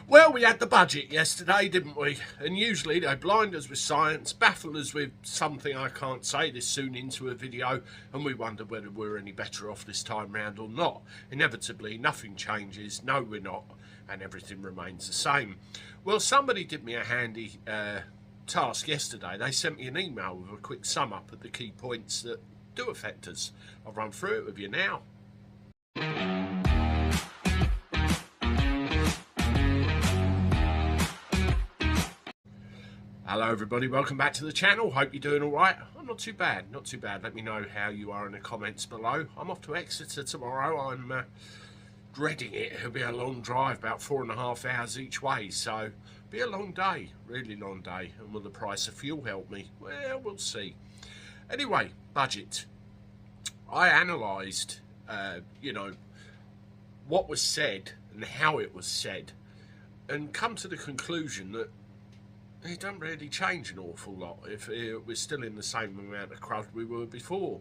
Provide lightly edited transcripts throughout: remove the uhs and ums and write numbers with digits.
Well, we had the budget yesterday, didn't we? And usually they blind us with science, baffle us with something I can't say this soon into a video, and we wonder whether we're any better off this time round or not. Inevitably, nothing changes. No, we're not. And everything remains the same. Well, somebody did me a handy task yesterday. They sent me an email with a quick sum up of the key points that do affect us. I'll run through it with you now. Hello everybody, welcome back to the channel. Hope you're doing alright. I'm not too bad, not too bad. Let me know how you are in the comments below. I'm off to Exeter tomorrow. I'm dreading it. It'll be a long drive, about 4.5 hours each way. So, be a long day, really long day. And will the price of fuel help me? Well, we'll see. Anyway, budget. I analysed, what was said and how it was said, and come to the conclusion that it doesn't really change an awful lot if we're still in the same amount of crud we were before.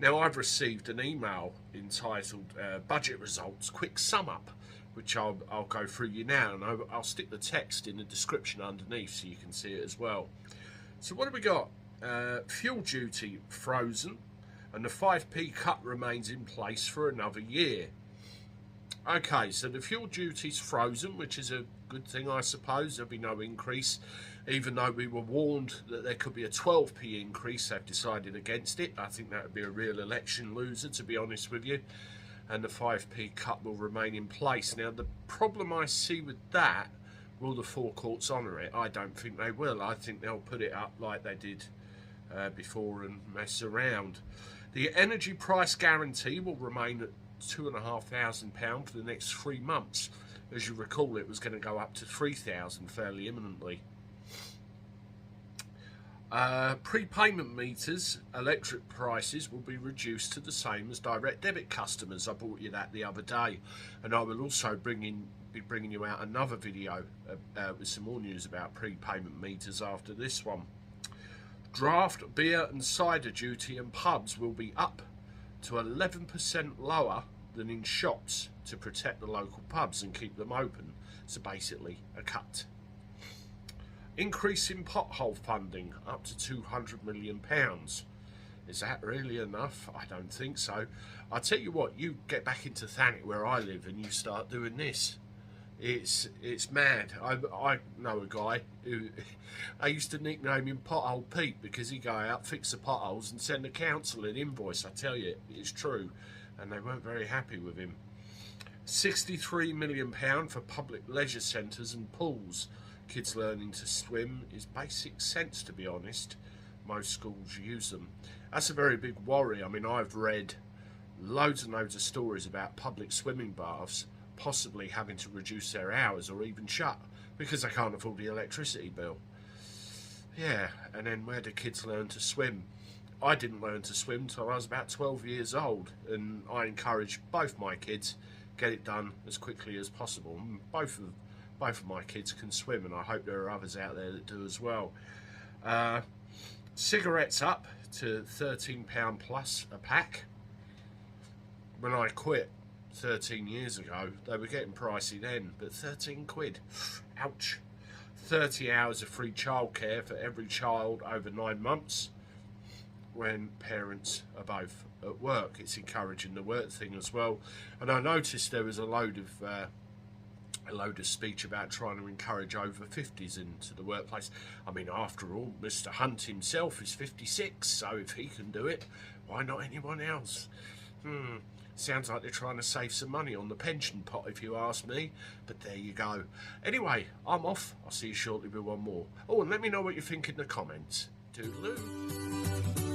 Now, I've received an email entitled Budget Results Quick Sum Up, which I'll go through you now, and I'll stick the text in the description underneath so you can see it as well. So what have we got? Fuel duty frozen, and the 5p cut remains in place for another year. Okay, so the fuel duty's frozen, which is a good thing, I suppose. There'll be no increase, even though we were warned that there could be a 12p increase. They've decided against it. I think that would be a real election loser, to be honest with you. And the 5p cut will remain in place. Now, the problem I see with that, will the forecourts honour it? I don't think they will. I think they'll put it up like they did before and mess around. The energy price guarantee will remain at £2,500 for the next 3 months. As you recall, it was going to go up to £3,000 fairly imminently. Prepayment meters, electric prices will be reduced to the same as direct debit customers. I brought you that the other day, and I will also be bringing you out another video with some more news about prepayment meters after this one. Draft, beer and cider duty in pubs will be up to 11% lower than in shops to protect the local pubs and keep them open. So basically a cut. Increase in pothole funding up to £200 million. Is that really enough? I don't think so. I'll tell you what, you get back into Thanet where I live and you start doing this. It's mad. I know a guy who I used to nickname him Pothole Pete because he'd go out, fix the potholes and send the council an invoice. I tell you, it's true. And they weren't very happy with him. £63 million for public leisure centres and pools. Kids learning to swim is basic sense, to be honest. Most schools use them. That's a very big worry. I mean, I've read loads and loads of stories about public swimming baths possibly having to reduce their hours or even shut because they can't afford the electricity bill. Yeah, and then where do kids learn to swim? I didn't learn to swim till I was about 12 years old, and I encourage both my kids get it done as quickly as possible. And both of my kids can swim, and I hope there are others out there that do as well. Cigarettes up to £13 plus a pack. When I quit 13 years ago, they were getting pricey then, but 13 quid. Ouch. 30 hours of free childcare for every child over 9 months when parents are both at work. It's encouraging the work thing as well. And I noticed there was a load of speech about trying to encourage over 50s into the workplace. I mean, after all, Mr. Hunt himself is 56, so if he can do it, why not anyone else? Sounds like they're trying to save some money on the pension pot, if you ask me. But there you go. Anyway, I'm off. I'll see you shortly with one more. Oh, and let me know what you think in the comments. Toodaloo.